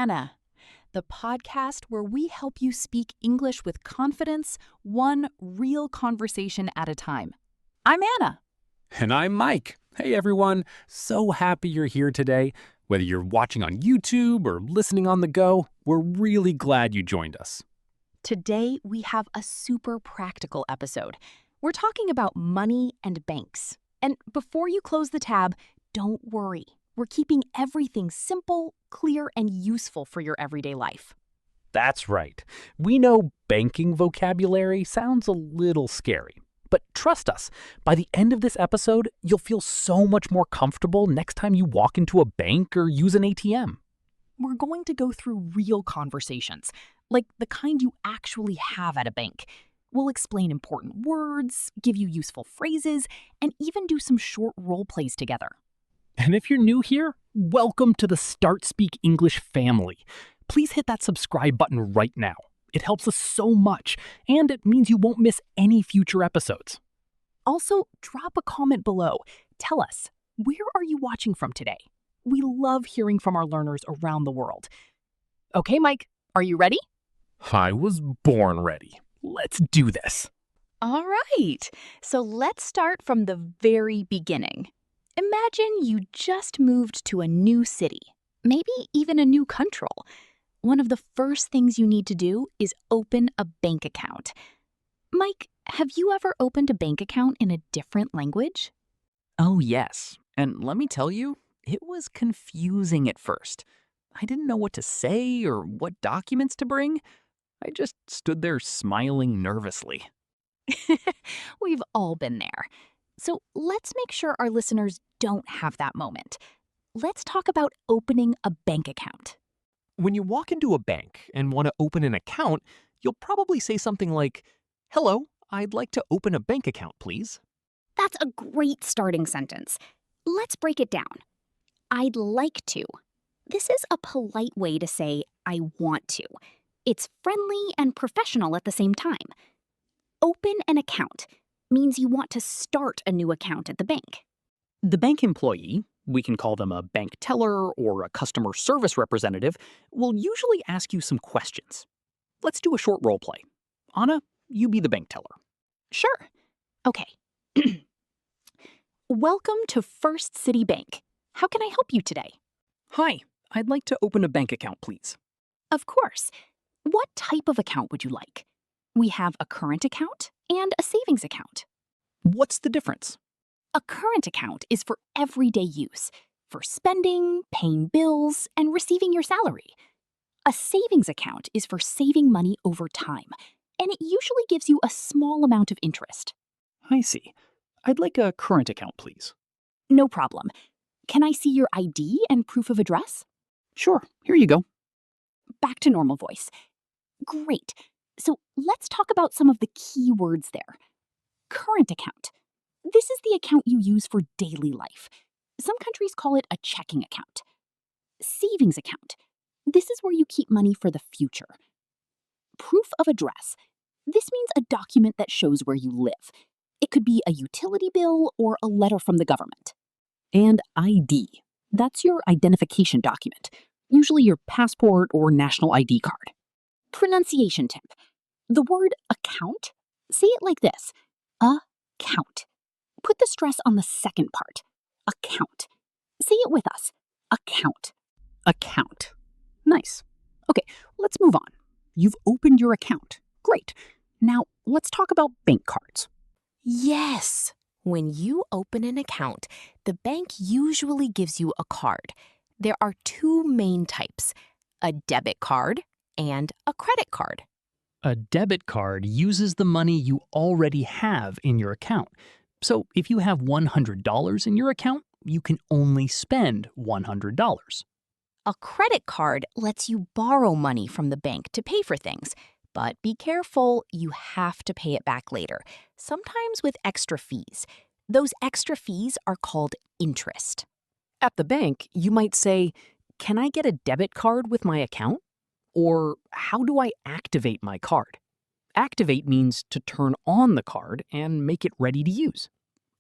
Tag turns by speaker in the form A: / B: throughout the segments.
A: Anna, the podcast where we help you speak English with confidence, one real conversation at a time. I'm Anna.
B: And I'm Mike. Hey everyone, so happy you're here today. Whether you're watching on YouTube or listening on the go, we're really glad you joined us.
A: Today, we have a super practical episode. We're talking about money and banks. And before you close the tab, don't worry. We're keeping everything simple, clear, and useful for your everyday life.
B: That's right. We know banking vocabulary sounds a little scary. But trust us, by the end of this episode, you'll feel so much more comfortable next time you walk into a bank or use an ATM.
A: We're going to go through real conversations, like the kind you actually have at a bank. We'll explain important words, give you useful phrases, and even do some short role plays together.
B: And if you're new here, welcome to the StartSpeak English family. Please hit that subscribe button right now. It helps us so much, and it means you won't miss any future episodes.
A: Also, drop a comment below. Tell us, where are you watching from today? We love hearing from our learners around the world. Okay, Mike, are you ready?
B: I was born ready. Let's do this.
A: All right, so let's start from the very beginning. Imagine you just moved to a new city, maybe even a new country. One of the first things you need to do is open a bank account. Mike, have you ever opened a bank account in a different language?
C: Oh, yes. And let me tell you, it was confusing at first. I didn't know what to say or what documents to bring. I just stood there smiling nervously.
A: We've all been there. So let's make sure our listeners don't have that moment. Let's talk about opening a bank account.
C: When you walk into a bank and want to open an account, you'll probably say something like, "Hello, I'd like to open a bank account, please."
D: That's a great starting sentence. Let's break it down. I'd like to. This is a polite way to say I want to. It's friendly and professional at the same time. Open an account means you want to start a new account at the bank.
C: The bank employee, we can call them a bank teller or a customer service representative, will usually ask you some questions. Let's do a short role play. Anna, you be the bank teller.
A: Sure. Okay. Welcome to First City Bank. How can I help you today?
C: Hi, I'd like to open a bank account, please.
A: Of course. What type of account would you like? We have a current account and a savings account.
C: What's the difference?
A: A current account is for everyday use, for spending, paying bills, and receiving your salary. A savings account is for saving money over time, and it usually gives you a small amount of interest.
C: I see. I'd like a current account, please.
A: No problem. Can I see your ID and proof of address?
C: Sure, here you go.
A: Back to normal voice. Great. So let's talk about some of the key words there. Current account. This is the account you use for daily life. Some countries call it a checking account. Savings account. This is where you keep money for the future. Proof of address. This means a document that shows where you live. It could be a utility bill or a letter from the government. And ID. That's your identification document, usually your passport or national ID card. Pronunciation tip. The word account, say it like this. Account. Put the stress on the second part. Account. Say it with us. Account.
C: Account. Nice. Okay, let's move on. You've opened your account. Great. Now, let's talk about bank cards.
E: Yes. When you open an account, the bank usually gives you a card. There are two main types, a debit card and a credit card.
C: A debit card uses the money you already have in your account. So if you have $100 in your account, you can only spend $100.
E: A credit card lets you borrow money from the bank to pay for things. But be careful, you have to pay it back later, sometimes with extra fees. Those extra fees are called interest.
C: At the bank, you might say, "Can I get a debit card with my account?" Or, "How do I activate my card?" Activate means to turn on the card and make it ready to use.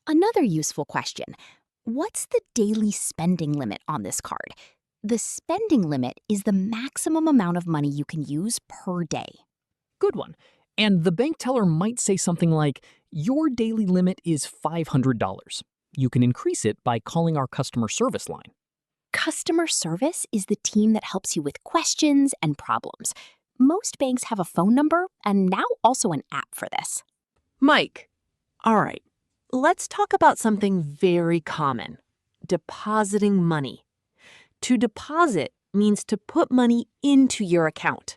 E: Another useful question, what's the daily spending limit on this card? The spending limit is the maximum amount of money you can use per day.
C: Good one. And the bank teller might say something like, your daily limit is $500. You can increase it by calling our customer service line.
E: Customer service is the team that helps you with questions and problems. Most banks have a phone number and now also an app for this.
F: Mike, all right, let's talk about something very common: depositing money. To deposit means to put money into your account.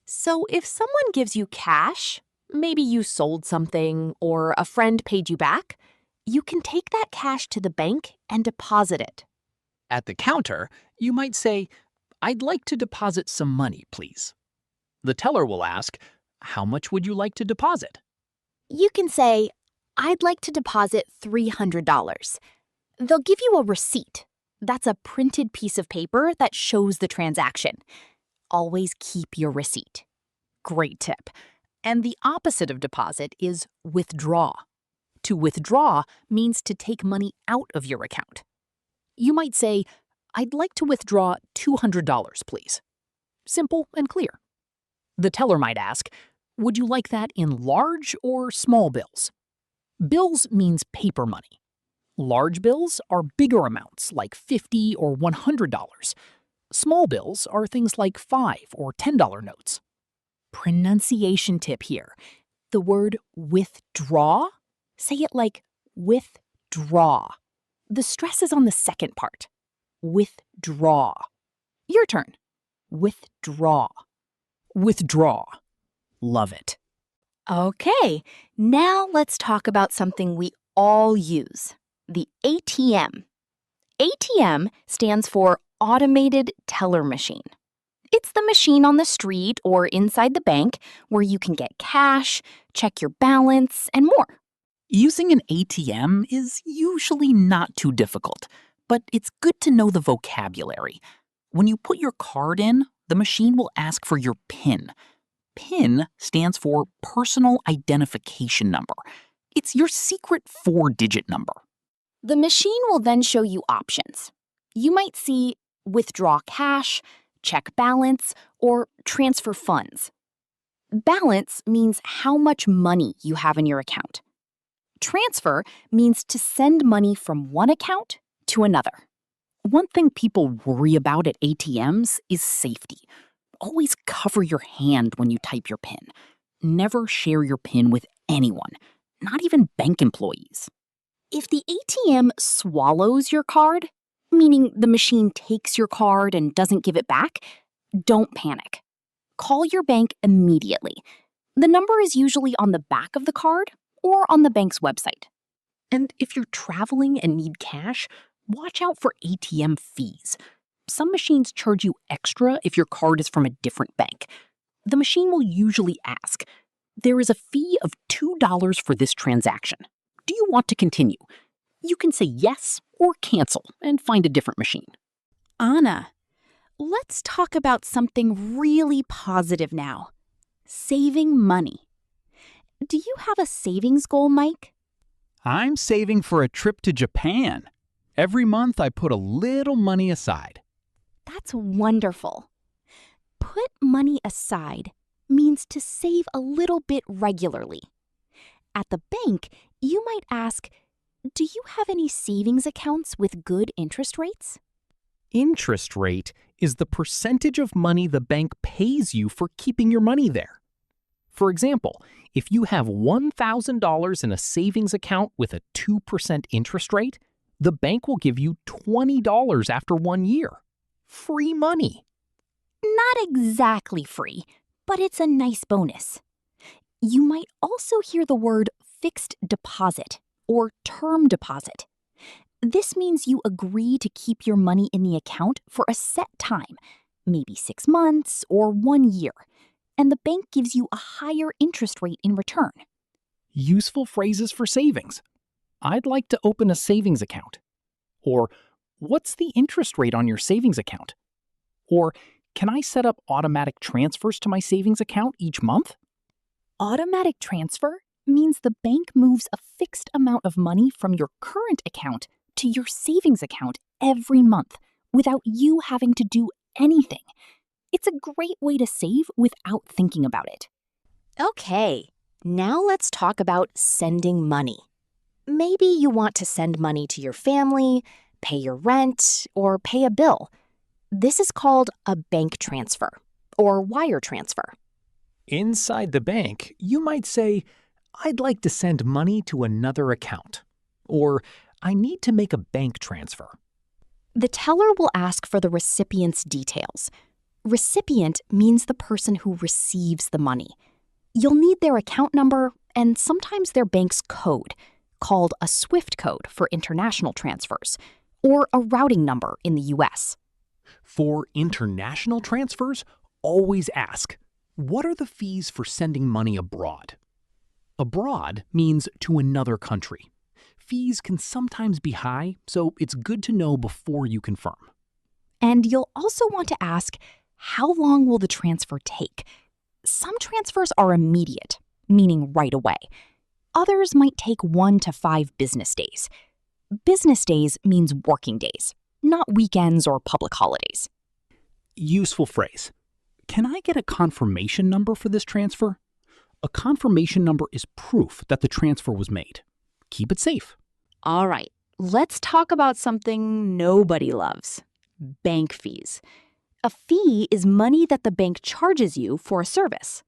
F: So if someone gives you cash, maybe you sold something or a friend paid you back, you can take that cash to the bank and deposit it.
B: At the counter, you might say, "I'd like to deposit some money, please." The teller will ask, "How much would you like to deposit?"
E: You can say, I'd like to deposit $300. They'll give you a receipt. That's a printed piece of paper that shows the transaction. Always keep your receipt.
C: Great tip. And the opposite of deposit is withdraw. To withdraw means to take money out of your account. You might say, I'd like to withdraw $200, please. Simple and clear. The teller might ask, would you like that in large or small bills? Bills means paper money. Large bills are bigger amounts like $50 or $100. Small bills are things like $5 or $10 notes. Pronunciation tip here. The word withdraw, say it like withdraw. The stress is on the second part. Withdraw. Your turn. Withdraw. Withdraw. Love it.
E: Okay, now let's talk about something we all use: the ATM. ATM stands for Automated Teller Machine. It's the machine on the street or inside the bank where you can get cash, check your balance, and more.
B: Using an ATM is usually not too difficult, but it's good to know the vocabulary. When you put your card in, the machine will ask for your PIN. PIN stands for Personal Identification Number. It's your secret 4-digit number.
E: The machine will then show you options. You might see withdraw cash, check balance, or transfer funds. Balance means how much money you have in your account. Transfer means to send money from one account to another.
C: One thing people worry about at ATMs is safety. Always cover your hand when you type your PIN. Never share your PIN with anyone, not even bank employees.
E: If the ATM swallows your card, meaning the machine takes your card and doesn't give it back, don't panic. Call your bank immediately. The number is usually on the back of the card or on the bank's website.
C: And if you're traveling and need cash, watch out for ATM fees. Some machines charge you extra if your card is from a different bank. The machine will usually ask, there is a fee of $2 for this transaction. Do you want to continue? You can say yes or cancel and find a different machine.
E: Anna, let's talk about something really positive now: saving money. Do you have a savings goal, Mike?
G: I'm saving for a trip to Japan. Every month I put a little money aside.
E: That's wonderful. Put money aside means to save a little bit regularly. At the bank, you might ask, do you have any savings accounts with good interest rates?
B: Interest rate is the percentage of money the bank pays you for keeping your money there. For example, if you have $1,000 in a savings account with a 2% interest rate, the bank will give you $20 after 1 year. Free money.
E: Not exactly free, but it's a nice bonus. You might also hear the word fixed deposit or term deposit. This means you agree to keep your money in the account for a set time, maybe 6 months or 1 year, and the bank gives you a higher interest rate in return.
B: Useful phrases for savings. I'd like to open a savings account. Or, what's the interest rate on your savings account? Or, can I set up automatic transfers to my savings account each month?
A: Automatic transfer means the bank moves a fixed amount of money from your current account to your savings account every month without you having to do anything. It's a great way to save without thinking about it.
E: Okay, now let's talk about sending money. Maybe you want to send money to your family, pay your rent, or pay a bill. This is called a bank transfer or wire transfer.
B: Inside the bank, you might say, I'd like to send money to another account. Or, I need to make a bank transfer.
E: The teller will ask for the recipient's details. Recipient means the person who receives the money. You'll need their account number and sometimes their bank's code, called a SWIFT code for international transfers, or a routing number in the US.
B: For international transfers, always ask, what are the fees for sending money abroad? Abroad means to another country. Fees can sometimes be high, so it's good to know before you confirm.
E: And you'll also want to ask, how long will the transfer take? Some transfers are immediate, meaning right away. Others might take 1 to 5 business days. Business days means working days, not weekends or public holidays.
B: Useful phrase. Can I get a confirmation number for this transfer? A confirmation number is proof that the transfer was made. Keep it safe.
E: All right, let's talk about something nobody loves: bank fees. A fee is money that the bank charges you for a service.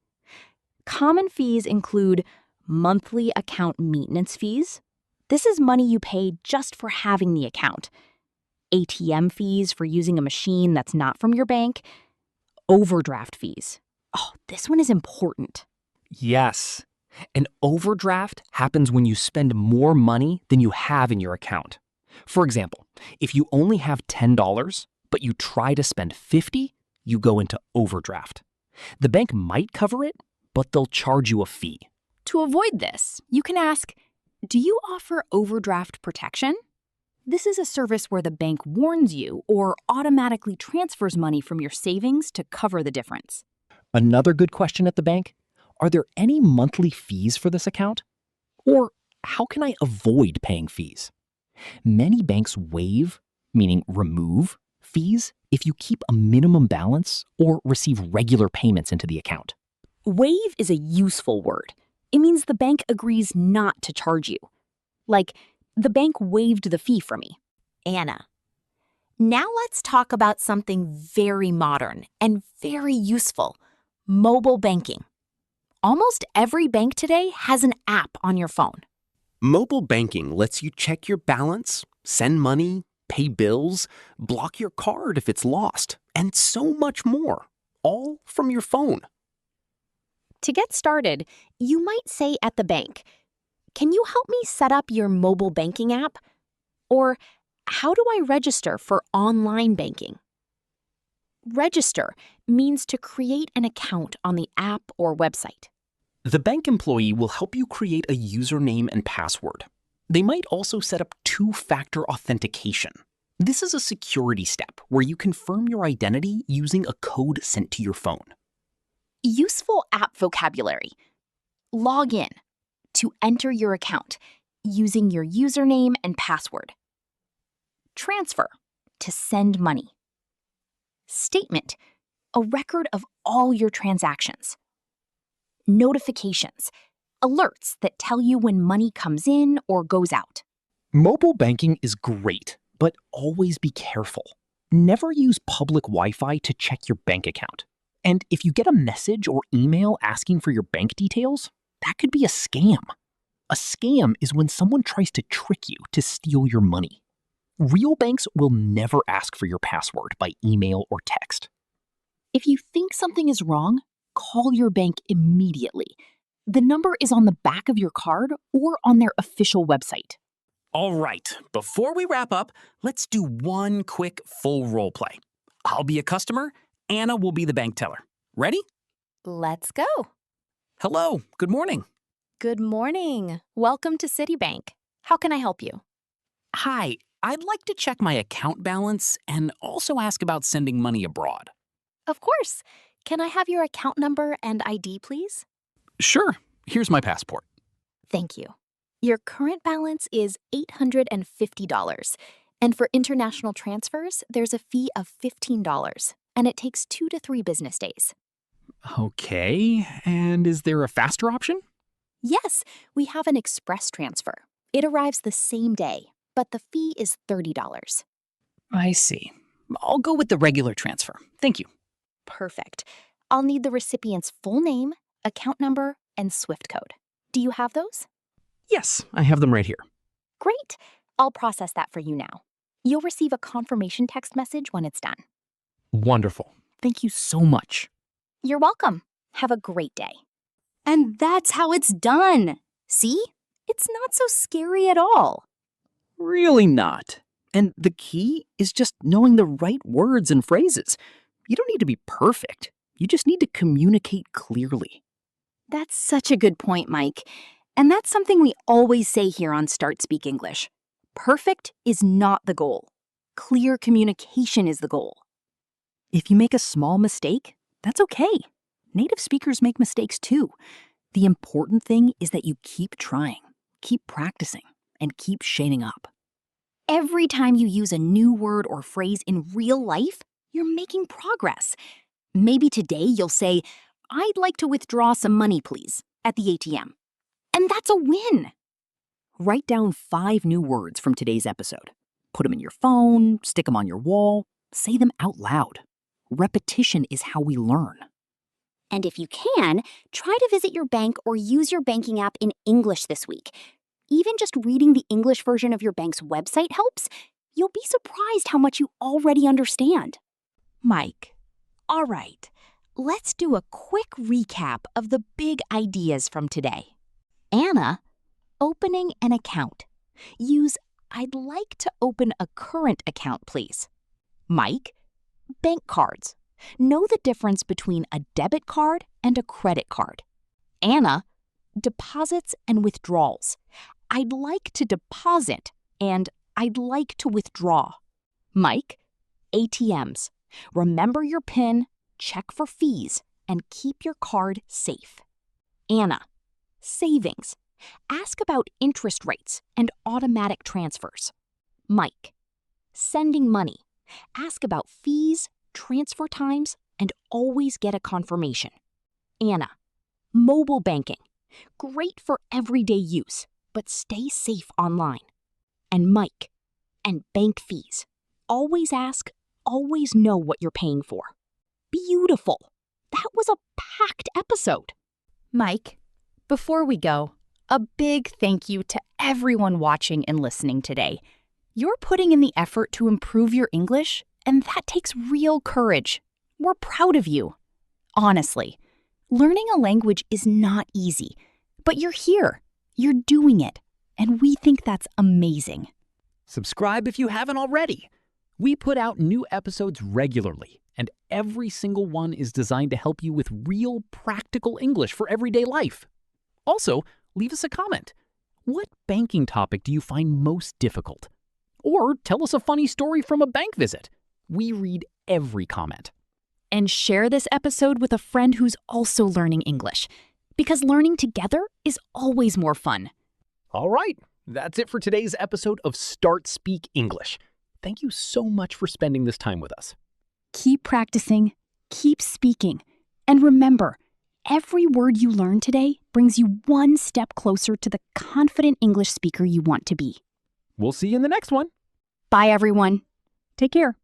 E: Common fees include monthly account maintenance fees. This is money you pay just for having the account. ATM fees for using a machine that's not from your bank. Overdraft fees. Oh, this one is important.
C: Yes. An overdraft happens when you spend more money than you have in your account. For example, if you only have $10, but you try to spend $50, you go into overdraft. The bank might cover it, but they'll charge you a fee.
A: To avoid this, you can ask, do you offer overdraft protection? This is a service where the bank warns you or automatically transfers money from your savings to cover the difference.
C: Another good question at the bank: are there any monthly fees for this account? Or how can I avoid paying fees? Many banks waive, meaning remove, fees if you keep a minimum balance or receive regular payments into the account.
A: Waive is a useful word. It means the bank agrees not to charge you. Like, the bank waived the fee for me.
E: Anna. Now let's talk about something very modern and very useful: mobile banking. Almost every bank today has an app on your phone.
H: Mobile banking lets you check your balance, send money, pay bills, block your card if it's lost, and so much more, all from your phone.
E: To get started, you might say at the bank, "Can you help me set up your mobile banking app?" Or, "How do I register for online banking?" Register means to create an account on the app or website.
H: The bank employee will help you create a username and password. They might also set up two-factor authentication. This is a security step where you confirm your identity using a code sent to your phone.
E: Useful app vocabulary: log in, to enter your account using your username and password. Transfer, to send money. Statement, a record of all your transactions. Notifications, alerts that tell you when money comes in or goes out.
C: Mobile banking is great, but always be careful. Never use public Wi-Fi to check your bank account. And if you get a message or email asking for your bank details, that could be a scam. A scam is when someone tries to trick you to steal your money. Real banks will never ask for your password by email or text.
A: If you think something is wrong, call your bank immediately. The number is on the back of your card or on their official website.
H: All right, before we wrap up, let's do one quick full role play. I'll be a customer, Anna will be the bank teller. Ready?
E: Let's go.
H: Hello, good morning.
E: Good morning. Welcome to Citibank. How can I help you?
H: Hi, I'd like to check my account balance and also ask about sending money abroad.
E: Of course. Can I have your account number and ID, please?
H: Sure, here's my passport.
E: Thank you. Your current balance is $850.
D: And for international transfers, there's a fee of $15, and it takes 2 to 3 business days.
H: Okay, and is there a faster option?
D: Yes, we have an express transfer. It arrives the same day, but the fee is $30.
C: I see. I'll go with the regular transfer. Thank you.
D: Perfect. I'll need the recipient's full name, account number, and SWIFT code. Do you have those?
C: Yes, I have them right here.
D: Great. I'll process that for you now. You'll receive a confirmation text message when it's done.
C: Wonderful. Thank you so much.
D: You're welcome. Have a great day.
E: And that's how it's done. See? It's not so scary at all.
C: Really not. And the key is just knowing the right words and phrases. You don't need to be perfect. You just need to communicate clearly.
E: That's such a good point, Mike. And that's something we always say here on StartSpeak English. Perfect is not the goal. Clear communication is the goal.
C: If you make a small mistake, that's okay. Native speakers make mistakes too. The important thing is that you keep trying, keep practicing, and keep shading up.
E: Every time you use a new word or phrase in real life, you're making progress. Maybe today you'll say, "I'd like to withdraw some money, please," at the ATM. And that's a win.
C: Write down 5 new words from today's episode. Put them in your phone, stick them on your wall, say them out loud. Repetition is how we learn.
D: And if you can, try to visit your bank or use your banking app in English this week. Even just reading the English version of your bank's website helps. You'll be surprised how much you already understand.
E: Mike, all right, let's do a quick recap of the big ideas from today. Anna, opening an account. Use "I'd like to open a current account, please." Mike, bank cards. Know the difference between a debit card and a credit card. Anna, deposits and withdrawals. "I'd like to deposit" and "I'd like to withdraw." Mike, ATMs. Remember your PIN, check for fees, and keep your card safe. Anna, savings. Ask about interest rates and automatic transfers. Mike, sending money. Ask about fees, transfer times, and always get a confirmation. Anna, mobile banking. Great for everyday use, but stay safe online. And Mike, and bank fees. Always ask, always know what you're paying for. Beautiful. That was a packed episode.
A: Mike, before we go, a big thank you to everyone watching and listening today. You're putting in the effort to improve your English, and that takes real courage. We're proud of you. Honestly, learning a language is not easy, but you're here, you're doing it, and we think that's amazing.
B: Subscribe if you haven't already. We put out new episodes regularly, and every single one is designed to help you with real, practical English for everyday life. Also, leave us a comment. What banking topic do you find most difficult? Or tell us a funny story from a bank visit. We read every comment.
A: And share this episode with a friend who's also learning English, because learning together is always more fun.
B: All right, that's it for today's episode of StartSpeak English. Thank you so much for spending this time with us.
A: Keep practicing, keep speaking, and remember, every word you learn today brings you one step closer to the confident English speaker you want to be.
B: We'll see you in the next one.
A: Bye, everyone. Take care.